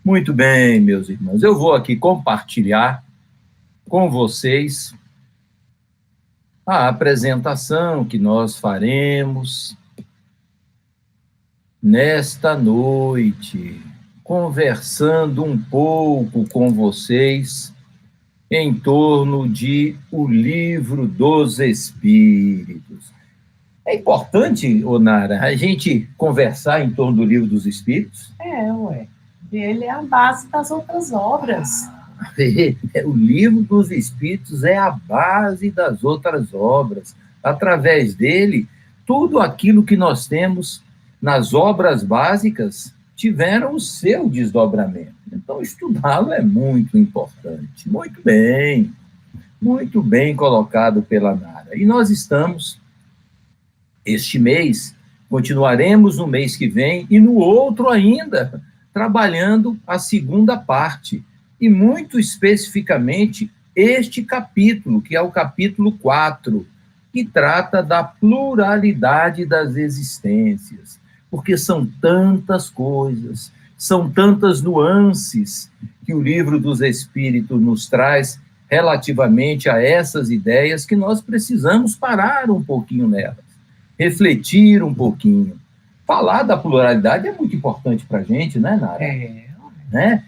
Muito bem, meus irmãos. Eu vou aqui compartilhar com vocês a apresentação que nós faremos nesta noite, conversando um pouco com vocês em torno de O Livro dos Espíritos. É importante, Onara, a gente conversar em torno do Livro dos Espíritos? Ué. Ele é a base das outras obras. O Livro dos Espíritos é a base das outras obras. Através dele, tudo aquilo que nós temos nas obras básicas tiveram o seu desdobramento. Então, estudá-lo é muito importante. Muito bem colocado pela Nara. E nós estamos, este mês, continuaremos no mês que vem e no outro ainda, trabalhando a segunda parte, e muito especificamente este capítulo, que é o capítulo 4, que trata da pluralidade das existências, porque são tantas coisas, são tantas nuances que o Livro dos Espíritos nos traz relativamente a essas ideias que nós precisamos parar um pouquinho nelas, refletir um pouquinho. Falar da pluralidade é muito importante para a gente, né, Nara?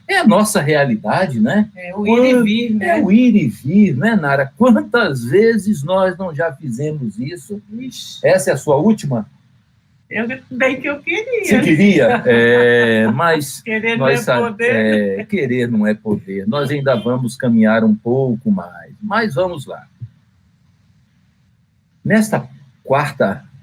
É a nossa realidade, né? É o ir e vir, né? É o ir e vir, né, Nara? Quantas vezes nós não já fizemos isso? Ixi. Essa é a sua última? Bem que eu queria. Você queria? Mas querer não é poder. Querer não é poder. Nós ainda vamos caminhar um pouco mais. Mas vamos lá. Nesta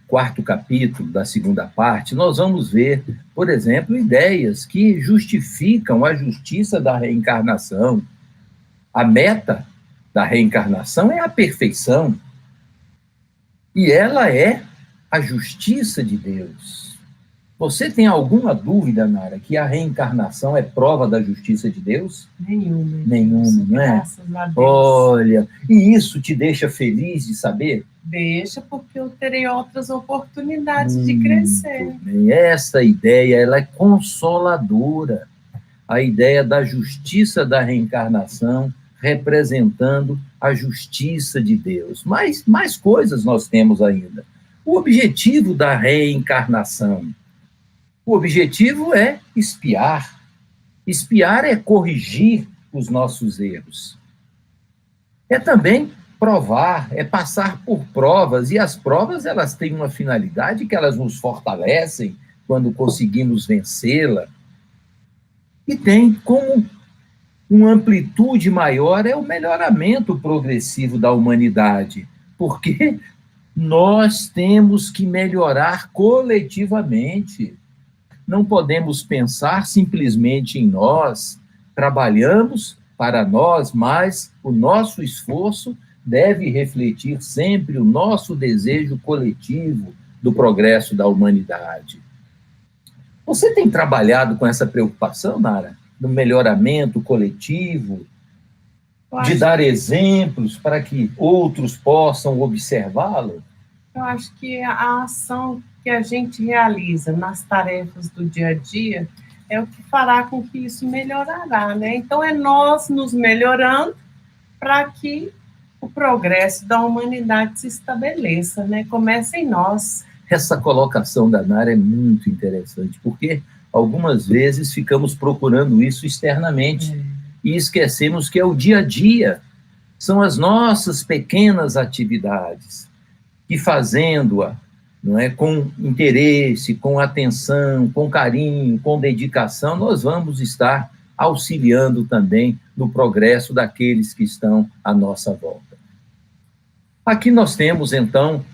quarto capítulo da segunda parte, nós vamos ver, por exemplo, ideias que justificam a justiça da reencarnação. A meta da reencarnação é a perfeição. E ela é a justiça de Deus. Você tem alguma dúvida, Nara, que a reencarnação é prova da justiça de Deus? Nenhuma, não é? Graças a Deus. Olha, e isso te deixa feliz de saber? Deixa, porque eu terei outras oportunidades de crescer. Bem. Essa ideia, ela é consoladora. A ideia da justiça da reencarnação representando a justiça de Deus. Mas mais coisas nós temos ainda. O objetivo da reencarnação. O objetivo é expiar. Expiar é corrigir os nossos erros. É também provar, é passar por provas, e as provas elas têm uma finalidade que elas nos fortalecem quando conseguimos vencê-la. E tem como uma amplitude maior é o melhoramento progressivo da humanidade, porque nós temos que melhorar coletivamente. Não podemos pensar simplesmente em nós, trabalhamos para nós, mas o nosso esforço deve refletir sempre o nosso desejo coletivo do progresso da humanidade. Você tem trabalhado com essa preocupação, Nara? Do melhoramento coletivo, de dar exemplos para que outros possam observá-lo? Eu acho que a ação que a gente realiza nas tarefas do dia a dia é o que fará com que isso melhorará, né? Então, é nós nos melhorando para que o progresso da humanidade se estabeleça, né? Começa em nós. Essa colocação da Nara é muito interessante, porque algumas vezes ficamos procurando isso externamente e esquecemos que é o dia a dia, são as nossas pequenas atividades, que fazendo-a, não é, com interesse, com atenção, com carinho, com dedicação, nós vamos estar auxiliando também no progresso daqueles que estão à nossa volta. Aqui nós temos, então,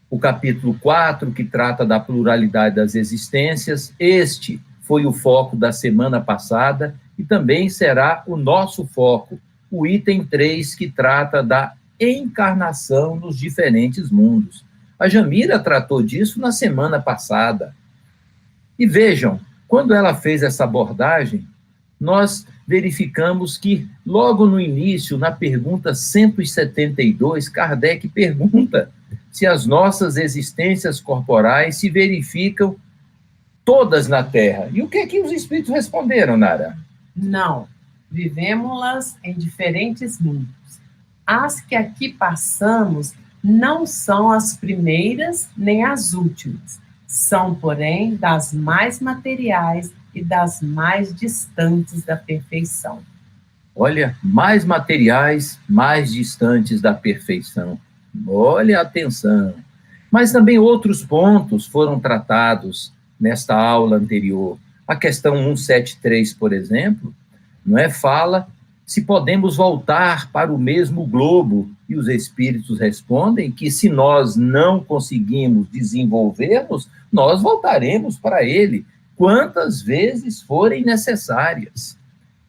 o capítulo 4, que trata da pluralidade das existências. Este foi o foco da semana passada e também será o nosso foco, o item 3, que trata da encarnação nos diferentes mundos. A Jamila tratou disso na semana passada. E vejam, quando ela fez essa abordagem, nós verificamos que, logo no início, na pergunta 172, Kardec pergunta se as nossas existências corporais se verificam todas na Terra. E o que é que os espíritos responderam, Nara? Não, vivemos-las em diferentes mundos. As que aqui passamos não são as primeiras nem as últimas. São, porém, das mais materiais e das mais distantes da perfeição. Olha, mais materiais, mais distantes da perfeição. Olha, atenção. Mas também outros pontos foram tratados nesta aula anterior. A questão 173, por exemplo, não é, fala se podemos voltar para o mesmo globo, e os espíritos respondem que se nós não conseguimos desenvolvermos, nós voltaremos para ele quantas vezes forem necessárias.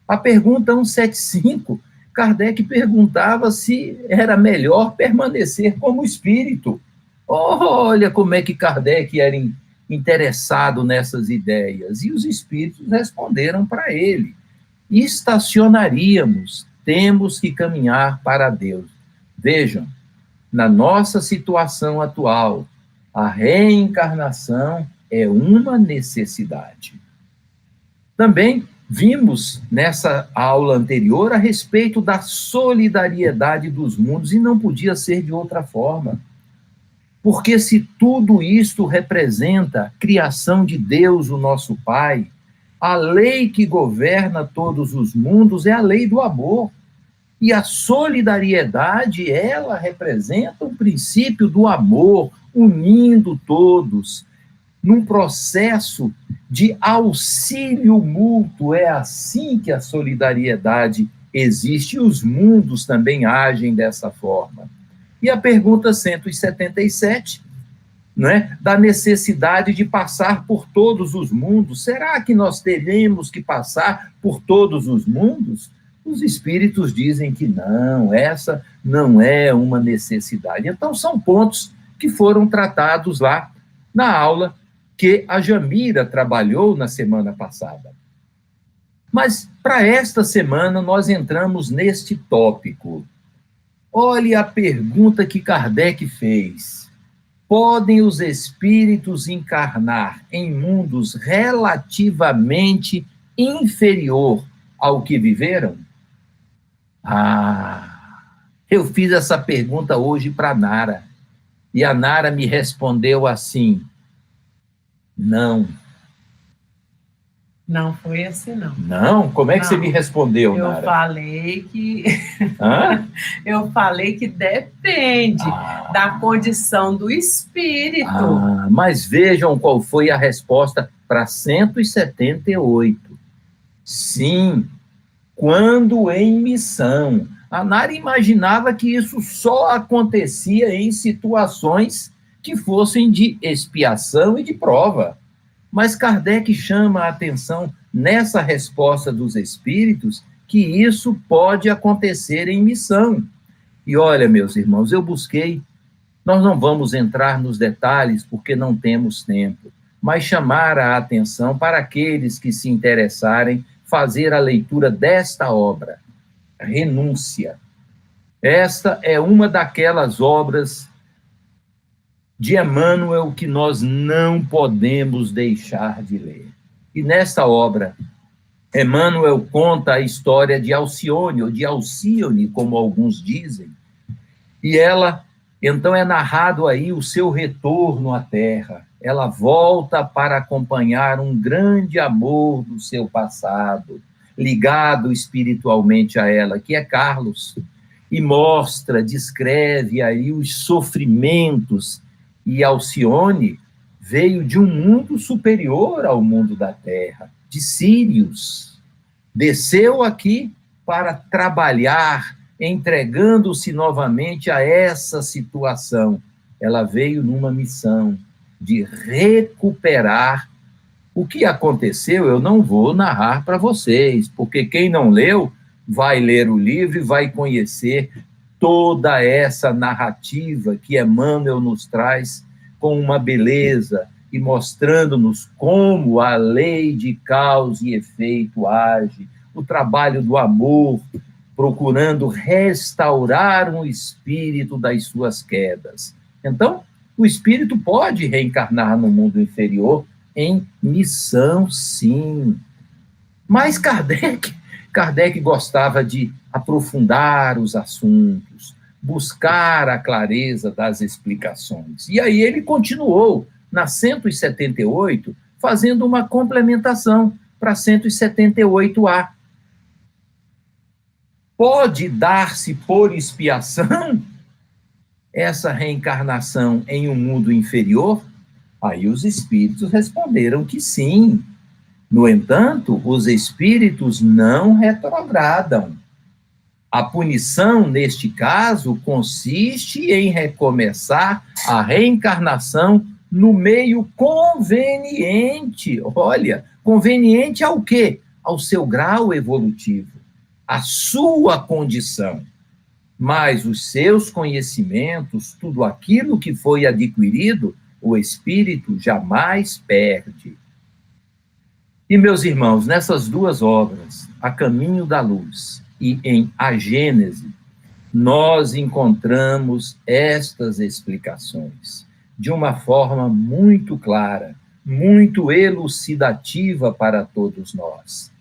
A pergunta 175, Kardec perguntava se era melhor permanecer como espírito. Olha como é que Kardec era interessado nessas ideias. E os espíritos responderam para ele: estacionaríamos, temos que caminhar para Deus. Vejam, na nossa situação atual, a reencarnação é uma necessidade. Também vimos nessa aula anterior a respeito da solidariedade dos mundos, e não podia ser de outra forma. Porque se tudo isto representa a criação de Deus, o nosso Pai, a lei que governa todos os mundos é a lei do amor. E a solidariedade, ela representa o princípio do amor, unindo todos, num processo de auxílio mútuo. É assim que a solidariedade existe, e os mundos também agem dessa forma. E a pergunta 177, não é? Da necessidade de passar por todos os mundos. Será que nós teremos que passar por todos os mundos? Os espíritos dizem que não, essa não é uma necessidade. Então, são pontos que foram tratados lá na aula que a Jamira trabalhou na semana passada. Mas, para esta semana, nós entramos neste tópico. Olhe a pergunta que Kardec fez. Podem os espíritos encarnar em mundos relativamente inferior ao que viveram? Eu fiz essa pergunta hoje para a Nara. E a Nara me respondeu assim: não. Não foi assim, não. Não? Como é que você me respondeu, Nara? Eu falei que... Eu falei que depende da condição do espírito. Mas vejam qual foi a resposta para 178. Sim, quando em missão. A Nara imaginava que isso só acontecia em situações que fossem de expiação e de prova. Mas Kardec chama a atenção nessa resposta dos espíritos que isso pode acontecer em missão. E olha, meus irmãos, eu busquei, nós não vamos entrar nos detalhes porque não temos tempo, mas chamar a atenção para aqueles que se interessarem fazer a leitura desta obra, Renúncia. Esta é uma daquelas obras de Emmanuel que nós não podemos deixar de ler. E nesta obra, Emmanuel conta a história de Alcione, ou de Alcione, como alguns dizem, e ela, então, é narrado aí o seu retorno à Terra. Ela volta para acompanhar um grande amor do seu passado, ligado espiritualmente a ela, que é Carlos, e mostra, descreve aí os sofrimentos. E Alcione veio de um mundo superior ao mundo da Terra, de Sírios. Desceu aqui para trabalhar, entregando-se novamente a essa situação. Ela veio numa missão de recuperar. O que aconteceu, eu não vou narrar para vocês, porque quem não leu vai ler o livro e vai conhecer toda essa narrativa que Emmanuel nos traz com uma beleza e mostrando-nos como a lei de causa e efeito age, o trabalho do amor, procurando restaurar um espírito das suas quedas. Então, o espírito pode reencarnar no mundo inferior em missão, sim. Mas Kardec Kardec gostava de aprofundar os assuntos, buscar a clareza das explicações. E aí ele continuou, na 178, fazendo uma complementação para 178A. Pode dar-se por expiação essa reencarnação em um mundo inferior? Aí os espíritos responderam que sim. No entanto, os espíritos não retrogradam. A punição, neste caso, consiste em recomeçar a reencarnação no meio conveniente. Olha, conveniente ao quê? Ao seu grau evolutivo, à sua condição. Mas os seus conhecimentos, tudo aquilo que foi adquirido, o espírito jamais perde. E, meus irmãos, nessas duas obras, A Caminho da Luz e em A Gênese, nós encontramos estas explicações de uma forma muito clara, muito elucidativa para todos nós.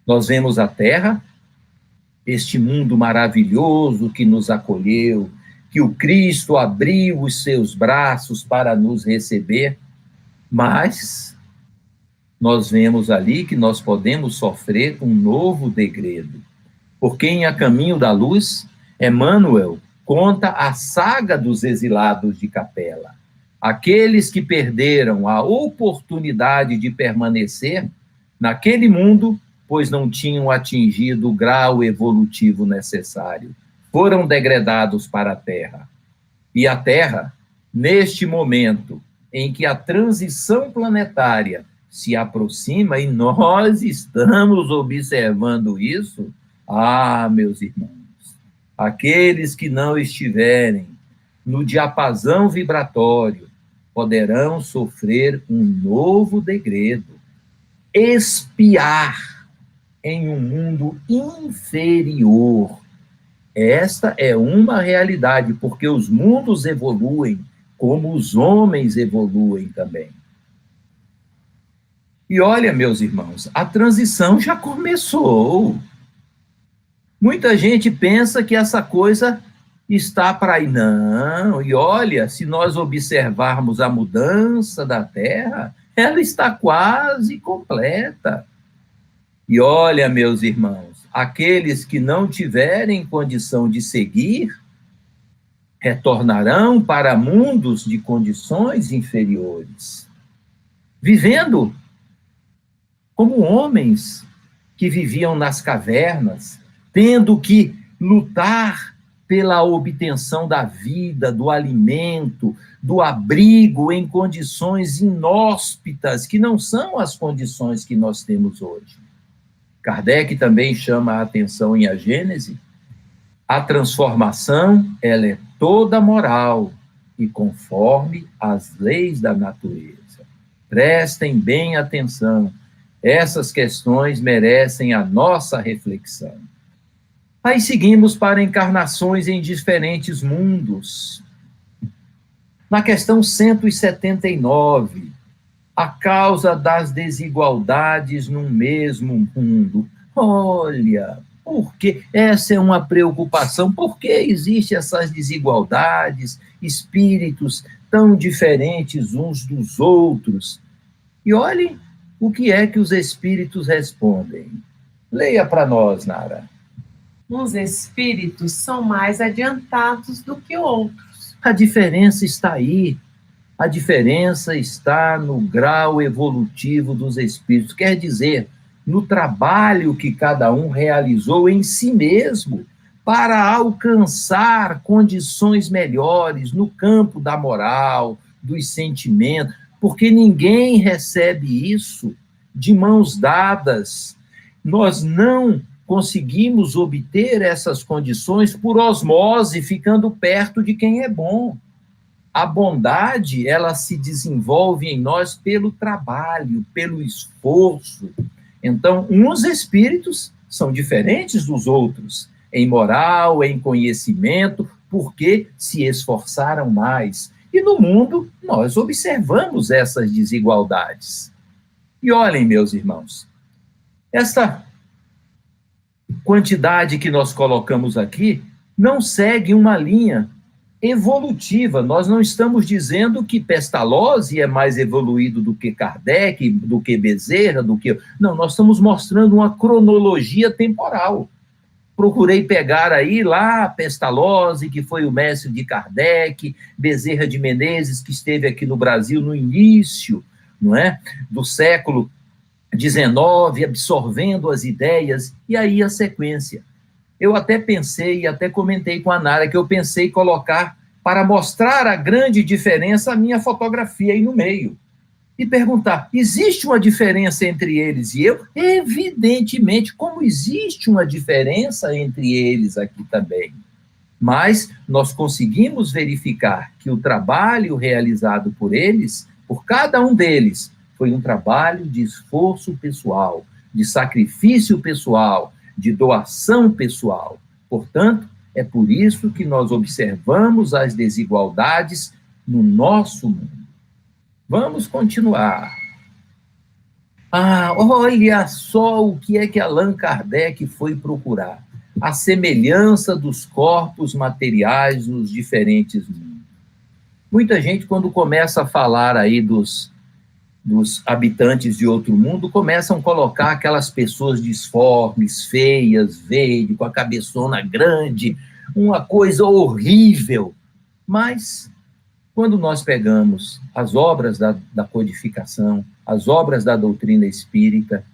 Nós vemos a Terra, este mundo maravilhoso que nos acolheu, que o Cristo abriu os seus braços para nos receber, mas nós vemos ali que nós podemos sofrer um novo degredo. Porque em A Caminho da Luz, Emmanuel conta a saga dos exilados de Capela. Aqueles que perderam a oportunidade de permanecer naquele mundo, pois não tinham atingido o grau evolutivo necessário. Foram degradados para a Terra. E a Terra, neste momento em que a transição planetária se aproxima, e nós estamos observando isso, meus irmãos, aqueles que não estiverem no diapasão vibratório poderão sofrer um novo degredo, expiar em um mundo inferior. Esta é uma realidade, porque os mundos evoluem, como os homens evoluem também. E olha, meus irmãos, a transição já começou. Muita gente pensa que essa coisa está para aí. Não, e olha, se nós observarmos a mudança da Terra, ela está quase completa. E olha, meus irmãos, aqueles que não tiverem condição de seguir, retornarão para mundos de condições inferiores, vivendo como homens que viviam nas cavernas, tendo que lutar pela obtenção da vida, do alimento, do abrigo em condições inóspitas, que não são as condições que nós temos hoje. Kardec também chama a atenção em A Gênese. A transformação, ela é toda moral e conforme as leis da natureza. Prestem bem atenção. Essas questões merecem a nossa reflexão. Aí seguimos para encarnações em diferentes mundos. Na questão 179, a causa das desigualdades no mesmo mundo. Olha, por que essa é uma preocupação? Por que existem essas desigualdades, espíritos tão diferentes uns dos outros? E olhem o que é que os espíritos respondem. Leia para nós, Nara. Uns espíritos são mais adiantados do que outros. A diferença está aí. A diferença está no grau evolutivo dos espíritos. Quer dizer, no trabalho que cada um realizou em si mesmo para alcançar condições melhores no campo da moral, dos sentimentos, porque ninguém recebe isso de mãos dadas. Nós não conseguimos obter essas condições por osmose, ficando perto de quem é bom. A bondade, ela se desenvolve em nós pelo trabalho, pelo esforço. Então, uns espíritos são diferentes dos outros, em moral, em conhecimento, porque se esforçaram mais. E no mundo, nós observamos essas desigualdades. E olhem, meus irmãos, essa quantidade que nós colocamos aqui não segue uma linha evolutiva. Nós não estamos dizendo que Pestalozzi é mais evoluído do que Kardec, do que Bezerra, do que... Não, nós estamos mostrando uma cronologia temporal. Procurei pegar aí lá Pestalozzi, que foi o mestre de Kardec, Bezerra de Menezes, que esteve aqui no Brasil no início, não é, do século XIX, absorvendo as ideias, e aí a sequência. Eu até pensei, e até comentei com a Nara, que eu pensei em colocar, para mostrar a grande diferença, a minha fotografia aí no meio. E perguntar, existe uma diferença entre eles e eu? Evidentemente, como existe uma diferença entre eles aqui também. Mas nós conseguimos verificar que o trabalho realizado por eles, por cada um deles, foi um trabalho de esforço pessoal, de sacrifício pessoal, de doação pessoal. Portanto, é por isso que nós observamos as desigualdades no nosso mundo. Vamos continuar. Olha só o que é que Allan Kardec foi procurar. A semelhança dos corpos materiais nos diferentes mundos. Muita gente, quando começa a falar aí dos habitantes de outro mundo, começam a colocar aquelas pessoas disformes, feias, verdes, com a cabeçona grande, uma coisa horrível. Mas, quando nós pegamos as obras da codificação, as obras da doutrina espírita,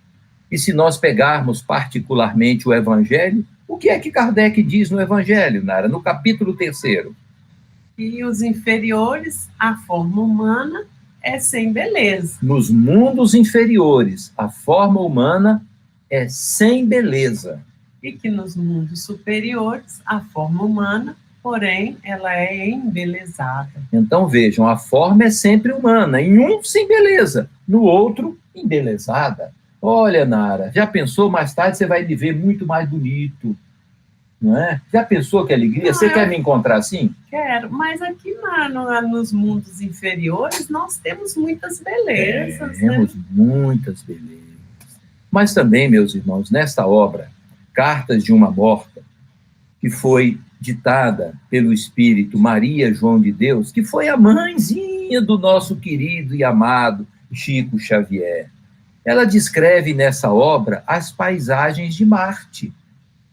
e se nós pegarmos particularmente o Evangelho, o que é que Kardec diz no Evangelho, Nara? No capítulo 3º. E os inferiores, a forma humana é sem beleza. Nos mundos inferiores, a forma humana é sem beleza. E que nos mundos superiores, a forma humana, porém, ela é embelezada. Então, vejam, a forma é sempre humana, em um sem beleza, no outro embelezada. Olha, Nara, já pensou, mais tarde você vai me ver muito mais bonito, não é? Já pensou que alegria? Você quer me encontrar assim? Quero, mas aqui nos mundos inferiores nós temos muitas belezas. Temos muitas belezas. Mas também, meus irmãos, nesta obra, Cartas de uma Morta, que foi ditada pelo Espírito Maria João de Deus, que foi a mãezinha do nosso querido e amado Chico Xavier. Ela descreve nessa obra as paisagens de Marte.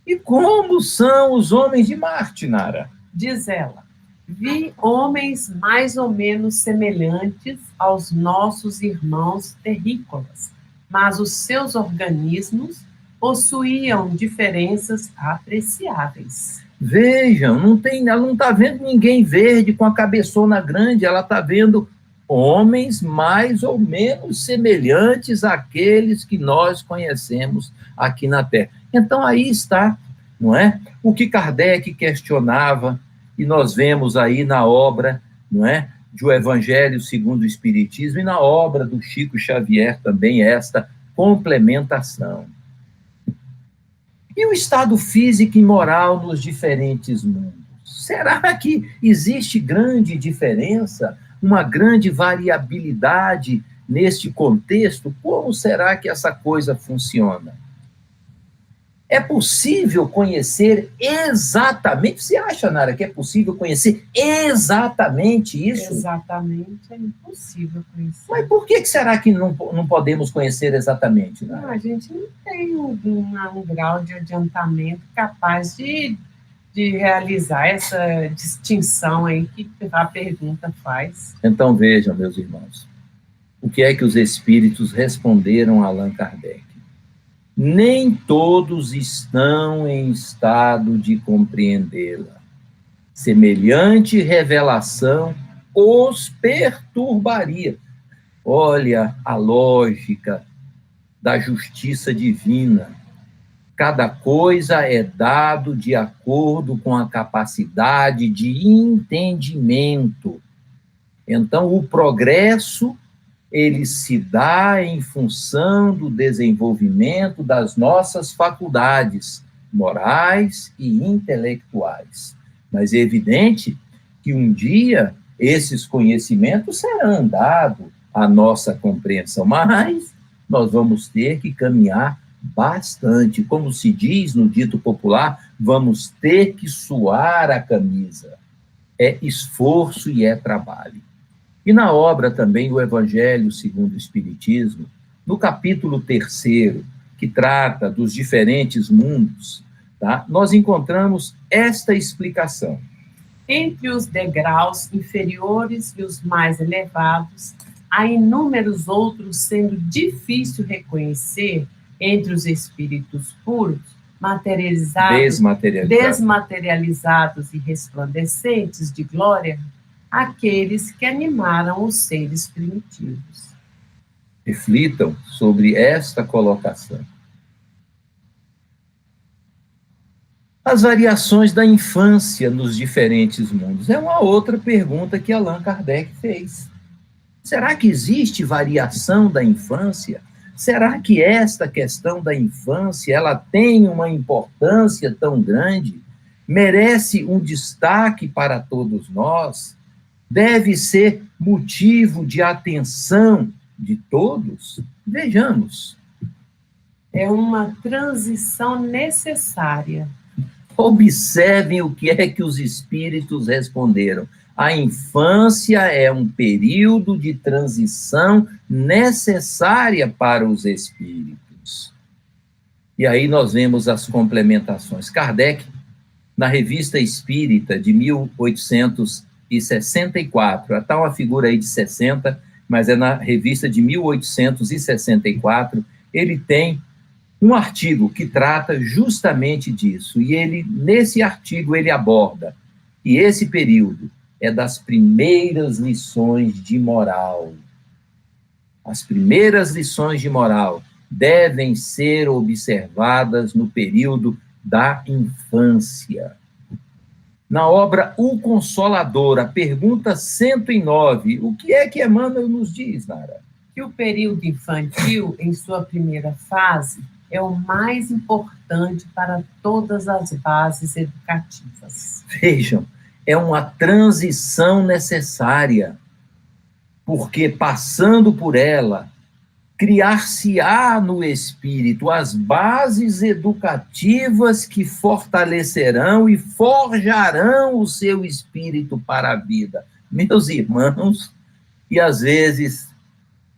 E como são os homens de Marte, Nara? Diz ela, vi homens mais ou menos semelhantes aos nossos irmãos terrícolas, mas os seus organismos possuíam diferenças apreciáveis. Vejam, ela não está vendo ninguém verde com a cabeçona grande, ela está vendo homens mais ou menos semelhantes àqueles que nós conhecemos aqui na Terra. Então, aí está, não é? O que Kardec questionava, e nós vemos aí na obra, não é? Do Evangelho segundo o Espiritismo, e na obra do Chico Xavier também, esta complementação. E o estado físico e moral nos diferentes mundos? Será que existe grande diferença, uma grande variabilidade neste contexto? Como será que essa coisa funciona? É possível conhecer exatamente? Você acha, Nara, que é possível conhecer exatamente isso? Exatamente, é impossível conhecer. Mas por que será que não podemos conhecer exatamente, Nara? A gente não tem um grau de adiantamento capaz de realizar essa distinção aí que a pergunta faz. Então vejam, meus irmãos, o que é que os espíritos responderam a Allan Kardec? Nem todos estão em estado de compreendê-la. Semelhante revelação os perturbaria. Olha a lógica da justiça divina. Cada coisa é dado de acordo com a capacidade de entendimento. Então, o progresso ele se dá em função do desenvolvimento das nossas faculdades morais e intelectuais. Mas é evidente que um dia esses conhecimentos serão dados à nossa compreensão, mas nós vamos ter que caminhar bastante. Como se diz no dito popular, vamos ter que suar a camisa. É esforço e é trabalho. E na obra também o Evangelho segundo o Espiritismo, no capítulo 3º, que trata dos diferentes mundos, tá? Nós encontramos esta explicação. Entre os degraus inferiores e os mais elevados, há inúmeros outros, sendo difícil reconhecer entre os espíritos puros, desmaterializados e resplandecentes de glória, aqueles que animaram os seres primitivos. Reflitam sobre esta colocação. As variações da infância nos diferentes mundos. É uma outra pergunta que Allan Kardec fez. Será que existe variação da infância? Será que esta questão da infância, ela tem uma importância tão grande? Merece um destaque para todos nós? Deve ser motivo de atenção de todos? Vejamos. É uma transição necessária. Observem o que é que os espíritos responderam. A infância é um período de transição necessária para os espíritos. E aí nós vemos as complementações. Kardec, na Revista Espírita de 1864, está uma figura aí de 60, mas é na revista de 1864, ele tem um artigo que trata justamente disso, e ele, nesse artigo, ele aborda, e esse período é das primeiras lições de moral. As primeiras lições de moral devem ser observadas no período da infância. Na obra O Consolador, a pergunta 109, o que é que Emmanuel nos diz, Nara? Que o período infantil, em sua primeira fase, é o mais importante para todas as bases educativas. Vejam, é uma transição necessária, porque passando por ela, criar-se-á no espírito as bases educativas que fortalecerão e forjarão o seu espírito para a vida. Meus irmãos, e às vezes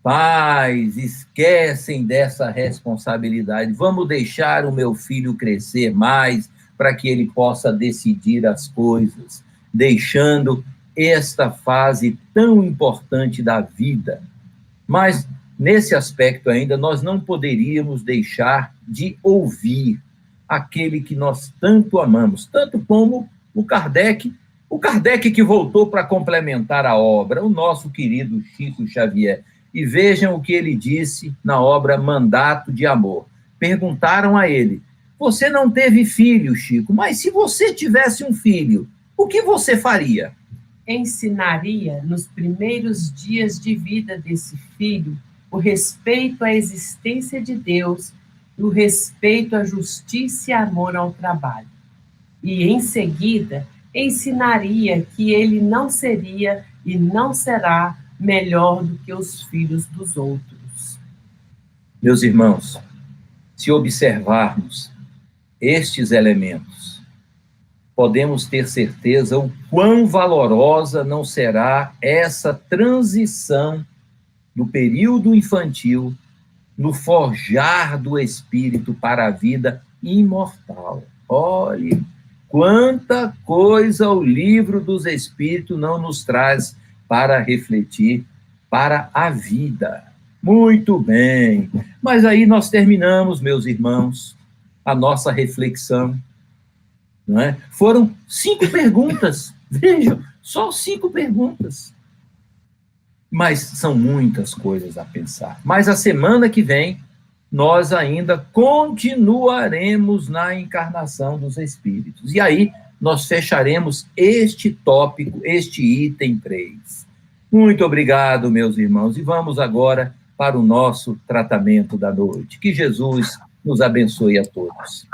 pais esquecem dessa responsabilidade. Vamos deixar o meu filho crescer mais para que ele possa decidir as coisas, deixando esta fase tão importante da vida. Mas, nesse aspecto ainda, nós não poderíamos deixar de ouvir aquele que nós tanto amamos, tanto como o Kardec que voltou para complementar a obra, o nosso querido Chico Xavier. E vejam o que ele disse na obra Mandato de Amor. Perguntaram a ele, você não teve filho, Chico, mas se você tivesse um filho, o que você faria? Ensinaria, nos primeiros dias de vida desse filho, o respeito à existência de Deus e o respeito à justiça e amor ao trabalho. E, em seguida, ensinaria que ele não seria e não será melhor do que os filhos dos outros. Meus irmãos, se observarmos estes elementos, podemos ter certeza o quão valorosa não será essa transição do período infantil no forjar do espírito para a vida imortal. Olhe, quanta coisa o livro dos Espíritos não nos traz para refletir para a vida. Muito bem. Mas aí nós terminamos, meus irmãos, a nossa reflexão. Não é? Foram 5 perguntas. Vejam, só 5 perguntas. Mas são muitas coisas a pensar. Mas a semana que vem, nós ainda continuaremos na encarnação dos Espíritos. E aí, nós fecharemos este tópico, este item 3. Muito obrigado, meus irmãos. E vamos agora para o nosso tratamento da noite. Que Jesus nos abençoe a todos.